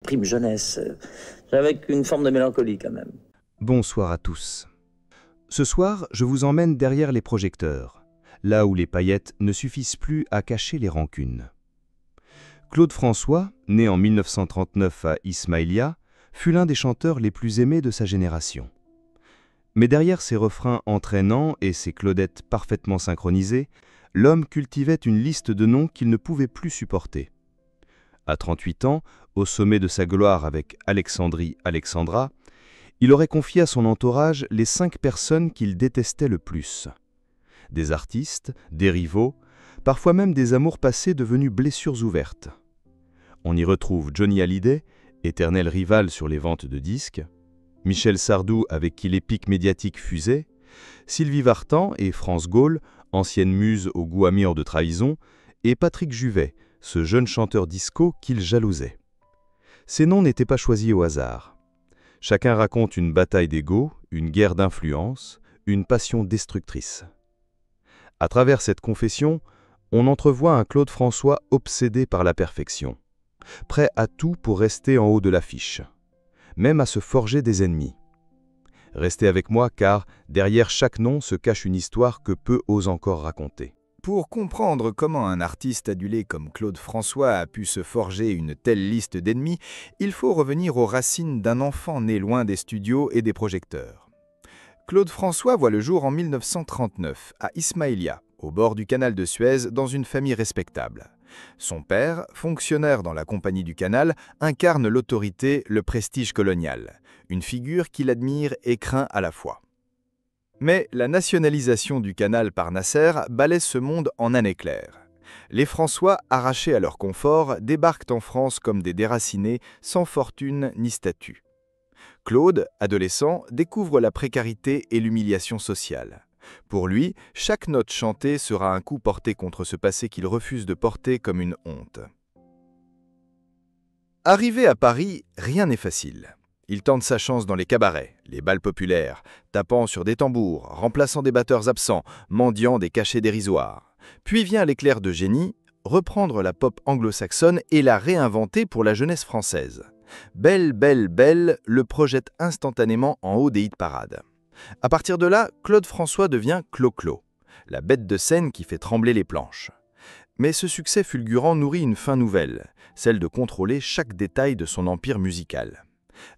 prime jeunesse, avec une forme de mélancolie quand même. Bonsoir à tous. Ce soir, je vous emmène derrière les projecteurs, là où les paillettes ne suffisent plus à cacher les rancunes. Claude François, né en 1939 à Ismaïlia, fut l'un des chanteurs les plus aimés de sa génération. Mais derrière ses refrains entraînants et ses claudettes parfaitement synchronisées, l'homme cultivait une liste de noms qu'il ne pouvait plus supporter. À 38 ans, au sommet de sa gloire avec Alexandrie Alexandra, il aurait confié à son entourage les 5 personnes qu'il détestait le plus. Des artistes, des rivaux, parfois même des amours passés devenus blessures ouvertes. On y retrouve Johnny Hallyday, éternel rival sur les ventes de disques, Michel Sardou avec qui l'épique médiatique fusait, Sylvie Vartan et France Gaulle, ancienne muse au goût amer de trahison, et Patrick Juvet, ce jeune chanteur disco qu'il jalousait. Ces noms n'étaient pas choisis au hasard. Chacun raconte une bataille d'ego, une guerre d'influence, une passion destructrice. À travers cette confession, on entrevoit un Claude François obsédé par la perfection, prêt à tout pour rester en haut de l'affiche, même à se forger des ennemis. Restez avec moi car derrière chaque nom se cache une histoire que peu osent encore raconter. Pour comprendre comment un artiste adulé comme Claude François a pu se forger une telle liste d'ennemis, il faut revenir aux racines d'un enfant né loin des studios et des projecteurs. Claude François voit le jour en 1939, à Ismaïlia, au bord du canal de Suez, dans une famille respectable. Son père, fonctionnaire dans la Compagnie du Canal, incarne l'autorité, le prestige colonial, une figure qu'il admire et craint à la fois. Mais la nationalisation du canal par Nasser balaie ce monde en un éclair. Les François, arrachés à leur confort, débarquent en France comme des déracinés, sans fortune ni statut. Claude, adolescent, découvre la précarité et l'humiliation sociale. Pour lui, chaque note chantée sera un coup porté contre ce passé qu'il refuse de porter comme une honte. Arrivé à Paris, rien n'est facile. Il tente sa chance dans les cabarets, les bals populaires, tapant sur des tambours, remplaçant des batteurs absents, mendiant des cachets dérisoires. Puis vient l'éclair de génie, reprendre la pop anglo-saxonne et la réinventer pour la jeunesse française. Belle, belle, belle le projette instantanément en haut des hit-parades. À partir de là, Claude François devient Clo-Clo, la bête de scène qui fait trembler les planches. Mais ce succès fulgurant nourrit une fin nouvelle, celle de contrôler chaque détail de son empire musical.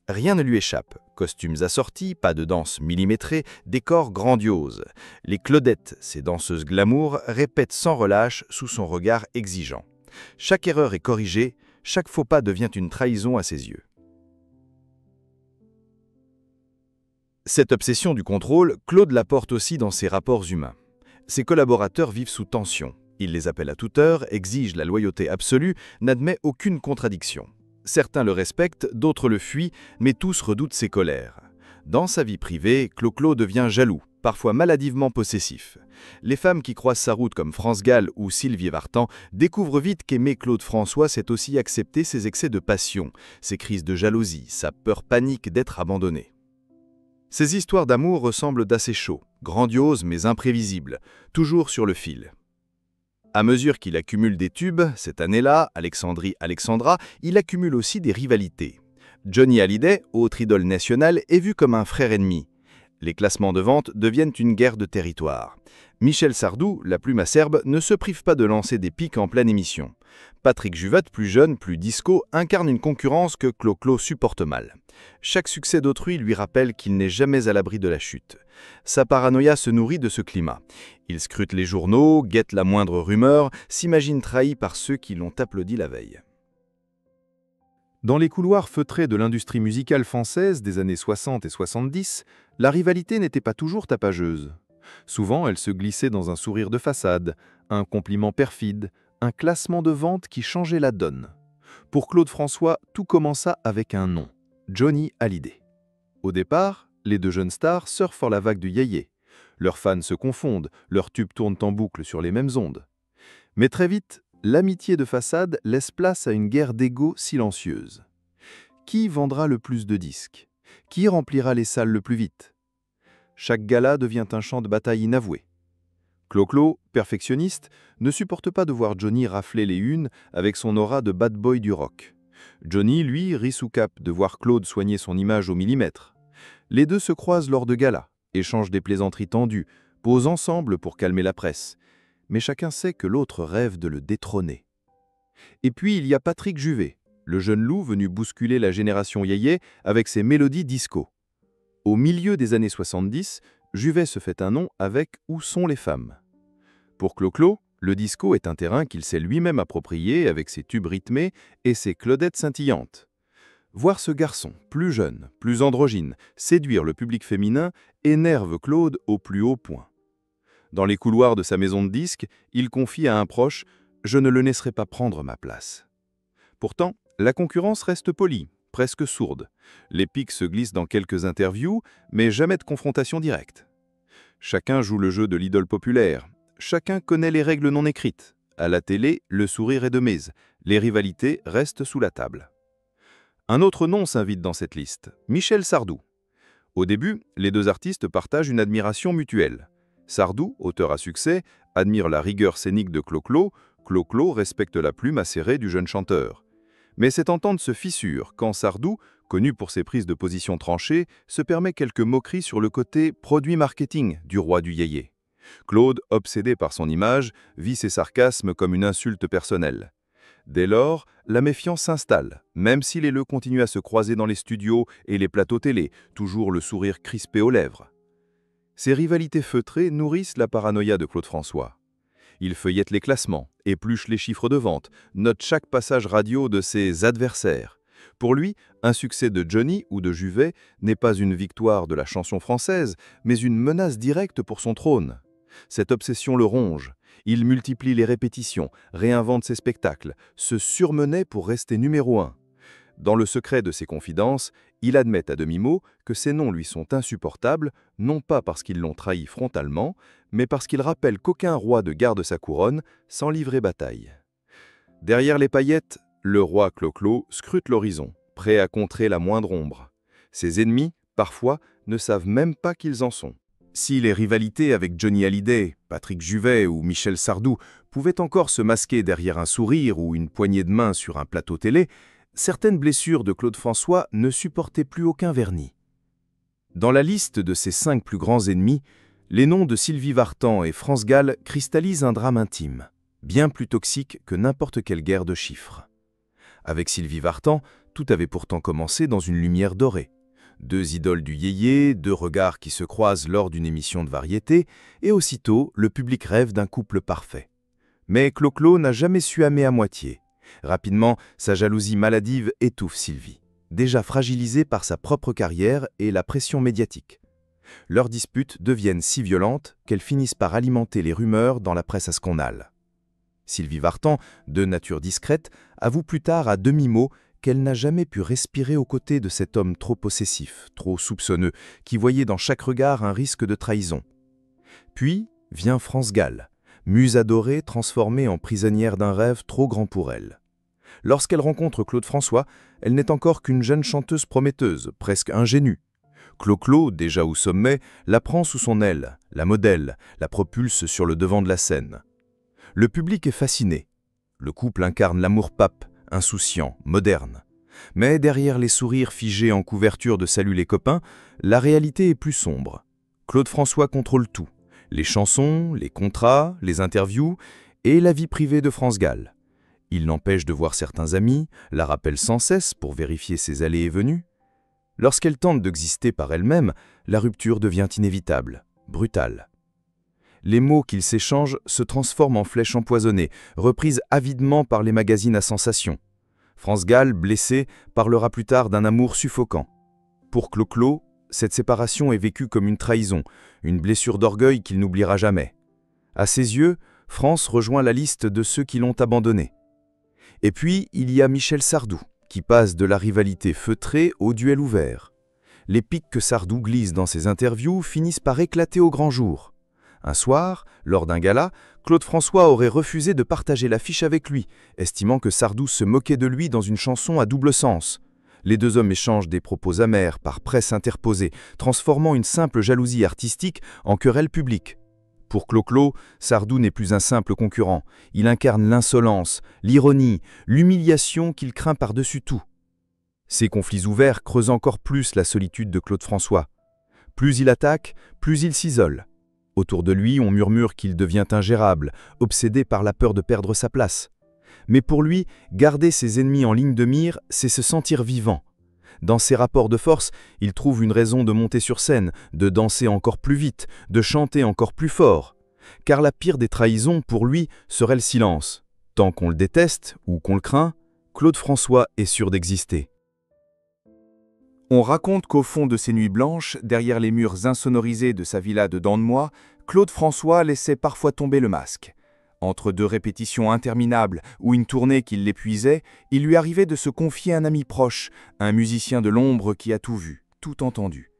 Rien ne lui échappe, costumes assortis, pas de danse millimétrée, décors grandioses. Les Claudettes, ces danseuses glamour, répètent sans relâche sous son regard exigeant. Chaque erreur est corrigée, chaque faux pas devient une trahison à ses yeux. Cette obsession du contrôle, Claude la porte aussi dans ses rapports humains. Ses collaborateurs vivent sous tension. Il les appelle à toute heure, exige la loyauté absolue, n'admet aucune contradiction. Certains le respectent, d'autres le fuient, mais tous redoutent ses colères. Dans sa vie privée, Clo-Clo devient jaloux, parfois maladivement possessif. Les femmes qui croisent sa route comme France Gall ou Sylvie Vartan découvrent vite qu'aimer Claude François, c'est aussi accepter ses excès de passion, ses crises de jalousie, sa peur panique d'être abandonné. Ces histoires d'amour ressemblent d'assez chaud, grandioses mais imprévisibles, toujours sur le fil. À mesure qu'il accumule des tubes, cette année-là, Alexandrie Alexandra, il accumule aussi des rivalités. Johnny Hallyday, autre idole nationale, est vu comme un frère ennemi. Les classements de vente deviennent une guerre de territoire. Michel Sardou, la plume acerbe, ne se prive pas de lancer des pics en pleine émission. Patrick Juvet, plus jeune, plus disco, incarne une concurrence que Clo-Clo supporte mal. Chaque succès d'autrui lui rappelle qu'il n'est jamais à l'abri de la chute. Sa paranoïa se nourrit de ce climat. Il scrute les journaux, guette la moindre rumeur, s'imagine trahi par ceux qui l'ont applaudi la veille. Dans les couloirs feutrés de l'industrie musicale française des années 60 et 70, la rivalité n'était pas toujours tapageuse. Souvent, elle se glissait dans un sourire de façade, un compliment perfide, un classement de vente qui changeait la donne. Pour Claude François, tout commença avec un nom, Johnny Hallyday. Au départ, les deux jeunes stars surfent sur la vague du yéyé. Leurs fans se confondent, leurs tubes tournent en boucle sur les mêmes ondes. Mais très vite, l'amitié de façade laisse place à une guerre d'ego silencieuse. Qui vendra le plus de disques? Qui remplira les salles le plus vite? Chaque gala devient un champ de bataille inavoué. Clo-Clo, perfectionniste, ne supporte pas de voir Johnny rafler les unes avec son aura de bad boy du rock. Johnny, lui, rit sous cape de voir Claude soigner son image au millimètre. Les deux se croisent lors de galas, échangent des plaisanteries tendues, posent ensemble pour calmer la presse. Mais chacun sait que l'autre rêve de le détrôner. Et puis il y a Patrick Juvet, le jeune loup venu bousculer la génération yéyé avec ses mélodies disco. Au milieu des années 70, Juvet se fait un nom avec « Où sont les femmes ?» Pour Clo-Clo, le disco est un terrain qu'il s'est lui-même approprié avec ses tubes rythmés et ses claudettes scintillantes. Voir ce garçon, plus jeune, plus androgyne, séduire le public féminin énerve Claude au plus haut point. Dans les couloirs de sa maison de disques, il confie à un proche « Je ne le laisserai pas prendre ma place ». Pourtant, la concurrence reste polie, presque sourde. Les pics se glissent dans quelques interviews, mais jamais de confrontation directe. Chacun joue le jeu de l'idole populaire. Chacun connaît les règles non écrites. À la télé, le sourire est de mise. Les rivalités restent sous la table. Un autre nom s'invite dans cette liste, Michel Sardou. Au début, les deux artistes partagent une admiration mutuelle. Sardou, auteur à succès, admire la rigueur scénique de Clo-Clo. Clo-Clo respecte la plume acérée du jeune chanteur. Mais cette entente se fissure quand Sardou, connu pour ses prises de position tranchées, se permet quelques moqueries sur le côté produit marketing du roi du yéyé. Claude, obsédé par son image, vit ses sarcasmes comme une insulte personnelle. Dès lors, la méfiance s'installe, même si les deux continuent à se croiser dans les studios et les plateaux télé, toujours le sourire crispé aux lèvres. Ces rivalités feutrées nourrissent la paranoïa de Claude François. Il feuillette les classements, épluche les chiffres de vente, note chaque passage radio de ses adversaires. Pour lui, un succès de Johnny ou de Juvet n'est pas une victoire de la chanson française, mais une menace directe pour son trône. Cette obsession le ronge. Il multiplie les répétitions, réinvente ses spectacles, se surmenait pour rester numéro 1. Dans le secret de ses confidences, il admet à demi-mot que ces noms lui sont insupportables, non pas parce qu'ils l'ont trahi frontalement, mais parce qu'ils rappellent qu'aucun roi ne garde sa couronne sans livrer bataille. Derrière les paillettes, le roi Clo-Clo scrute l'horizon, prêt à contrer la moindre ombre. Ses ennemis, parfois, ne savent même pas qu'ils en sont. Si les rivalités avec Johnny Hallyday, Patrick Juvet ou Michel Sardou pouvaient encore se masquer derrière un sourire ou une poignée de main sur un plateau télé, certaines blessures de Claude François ne supportaient plus aucun vernis. Dans la liste de ses 5 plus grands ennemis, les noms de Sylvie Vartan et France Gall cristallisent un drame intime, bien plus toxique que n'importe quelle guerre de chiffres. Avec Sylvie Vartan, tout avait pourtant commencé dans une lumière dorée. 2 idoles du yéyé, 2 regards qui se croisent lors d'une émission de variété, et aussitôt, le public rêve d'un couple parfait. Mais Clo-Clo n'a jamais su aimer à moitié. Rapidement, sa jalousie maladive étouffe Sylvie, déjà fragilisée par sa propre carrière et la pression médiatique. Leurs disputes deviennent si violentes qu'elles finissent par alimenter les rumeurs dans la presse asconale. Sylvie Vartan, de nature discrète, avoue plus tard à demi-mot qu'elle n'a jamais pu respirer aux côtés de cet homme trop possessif, trop soupçonneux, qui voyait dans chaque regard un risque de trahison. Puis vient France Gall, muse adorée transformée en prisonnière d'un rêve trop grand pour elle. Lorsqu'elle rencontre Claude François, elle n'est encore qu'une jeune chanteuse prometteuse, presque ingénue. Clo-Clo, déjà au sommet, la prend sous son aile, la modèle, la propulse sur le devant de la scène. Le public est fasciné. Le couple incarne l'amour-pape, insouciant, moderne. Mais derrière les sourires figés en couverture de Salut les copains, la réalité est plus sombre. Claude François contrôle tout. Les chansons, les contrats, les interviews et la vie privée de France Gall. Il l'empêche de voir certains amis, la rappelle sans cesse pour vérifier ses allées et venues. Lorsqu'elle tente d'exister par elle-même, la rupture devient inévitable, brutale. Les mots qu'ils s'échangent se transforment en flèches empoisonnées, reprises avidement par les magazines à sensation. France Gall, blessée, parlera plus tard d'un amour suffocant. Pour Clo-Clo, cette séparation est vécue comme une trahison, une blessure d'orgueil qu'il n'oubliera jamais. À ses yeux, France rejoint la liste de ceux qui l'ont abandonné. Et puis, il y a Michel Sardou, qui passe de la rivalité feutrée au duel ouvert. Les pics que Sardou glisse dans ses interviews finissent par éclater au grand jour. Un soir, lors d'un gala, Claude François aurait refusé de partager l'affiche avec lui, estimant que Sardou se moquait de lui dans une chanson à double sens. Les deux hommes échangent des propos amers par presse interposée, transformant une simple jalousie artistique en querelle publique. Pour Clo-Clo, Sardou n'est plus un simple concurrent. Il incarne l'insolence, l'ironie, l'humiliation qu'il craint par-dessus tout. Ces conflits ouverts creusent encore plus la solitude de Claude François. Plus il attaque, plus il s'isole. Autour de lui, on murmure qu'il devient ingérable, obsédé par la peur de perdre sa place. Mais pour lui, garder ses ennemis en ligne de mire, c'est se sentir vivant. Dans ses rapports de force, il trouve une raison de monter sur scène, de danser encore plus vite, de chanter encore plus fort. Car la pire des trahisons, pour lui, serait le silence. Tant qu'on le déteste ou qu'on le craint, Claude François est sûr d'exister. On raconte qu'au fond de ces nuits blanches, derrière les murs insonorisés de sa villa de Dandemois, Claude François laissait parfois tomber le masque. Entre deux répétitions interminables ou une tournée qui l'épuisait, il lui arrivait de se confier à un ami proche, un musicien de l'ombre qui a tout vu, tout entendu.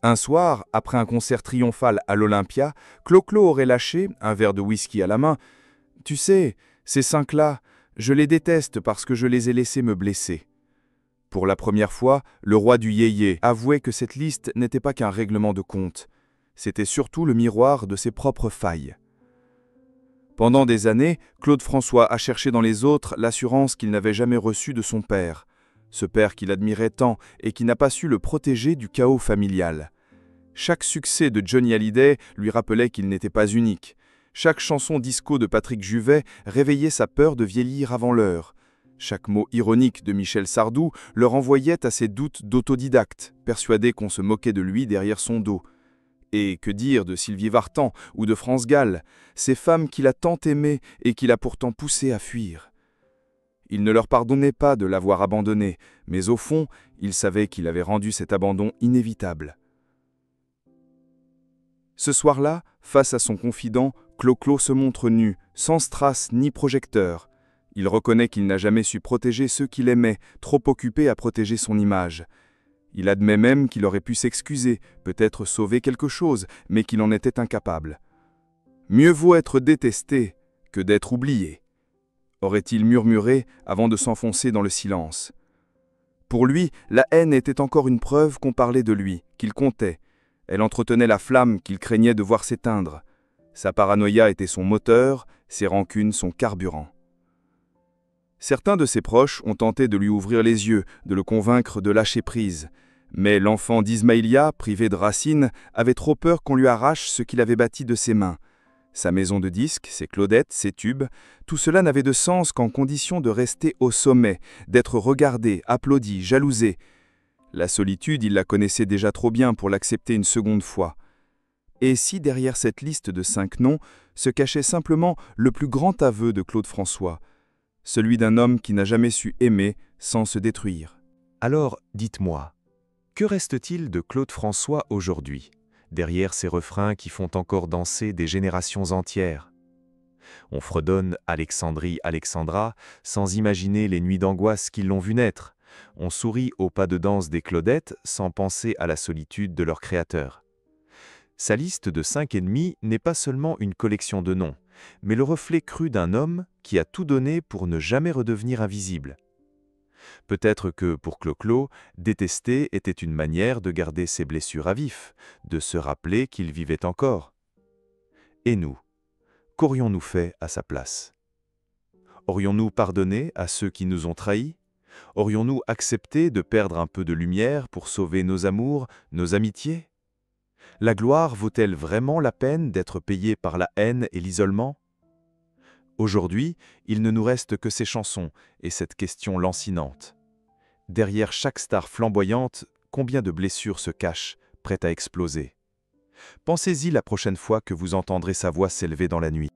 Un soir, après un concert triomphal à l'Olympia, Clo-Clo aurait lâché, un verre de whisky à la main. « Tu sais, ces cinq-là, je les déteste parce que je les ai laissés me blesser. » Pour la première fois, le roi du yéyé avouait que cette liste n'était pas qu'un règlement de compte. C'était surtout le miroir de ses propres failles. Pendant des années, Claude François a cherché dans les autres l'assurance qu'il n'avait jamais reçue de son père. Ce père qu'il admirait tant et qui n'a pas su le protéger du chaos familial. Chaque succès de Johnny Hallyday lui rappelait qu'il n'était pas unique. Chaque chanson disco de Patrick Juvet réveillait sa peur de vieillir avant l'heure. Chaque mot ironique de Michel Sardou le renvoyait à ses doutes d'autodidacte, persuadé qu'on se moquait de lui derrière son dos. Et que dire de Sylvie Vartan ou de France Gall, ces femmes qu'il a tant aimées et qu'il a pourtant poussées à fuir. Il ne leur pardonnait pas de l'avoir abandonné, mais au fond, il savait qu'il avait rendu cet abandon inévitable. Ce soir-là, face à son confident, Clo-Clo se montre nu, sans strass ni projecteur. Il reconnaît qu'il n'a jamais su protéger ceux qu'il aimait, trop occupé à protéger son image. Il admet même qu'il aurait pu s'excuser, peut-être sauver quelque chose, mais qu'il en était incapable. Mieux vaut être détesté que d'être oublié, aurait-il murmuré avant de s'enfoncer dans le silence. Pour lui, la haine était encore une preuve qu'on parlait de lui, qu'il comptait. Elle entretenait la flamme qu'il craignait de voir s'éteindre. Sa paranoïa était son moteur, ses rancunes son carburant. Certains de ses proches ont tenté de lui ouvrir les yeux, de le convaincre de lâcher prise. Mais l'enfant d'Ismaïlia, privé de racines, avait trop peur qu'on lui arrache ce qu'il avait bâti de ses mains. Sa maison de disques, ses Claudettes, ses tubes, tout cela n'avait de sens qu'en condition de rester au sommet, d'être regardé, applaudi, jalousé. La solitude, il la connaissait déjà trop bien pour l'accepter une seconde fois. Et si derrière cette liste de 5 noms se cachait simplement le plus grand aveu de Claude François, celui d'un homme qui n'a jamais su aimer sans se détruire. Alors, dites-moi, que reste-t-il de Claude François aujourd'hui, derrière ces refrains qui font encore danser des générations entières? On fredonne Alexandrie, Alexandra, sans imaginer les nuits d'angoisse qui l'ont vu naître. On sourit au pas de danse des Claudettes, sans penser à la solitude de leur créateur. Sa liste de 5 ennemis n'est pas seulement une collection de noms, mais le reflet cru d'un homme qui a tout donné pour ne jamais redevenir invisible. Peut-être que, pour Clo-Clo, détester était une manière de garder ses blessures à vif, de se rappeler qu'il vivait encore. Et nous, qu'aurions-nous fait à sa place? Aurions-nous pardonné à ceux qui nous ont trahis? Aurions-nous accepté de perdre un peu de lumière pour sauver nos amours, nos amitiés? La gloire vaut-elle vraiment la peine d'être payée par la haine et l'isolement? Aujourd'hui, il ne nous reste que ces chansons et cette question lancinante. Derrière chaque star flamboyante, combien de blessures se cachent, prêtes à exploser? Pensez-y la prochaine fois que vous entendrez sa voix s'élever dans la nuit.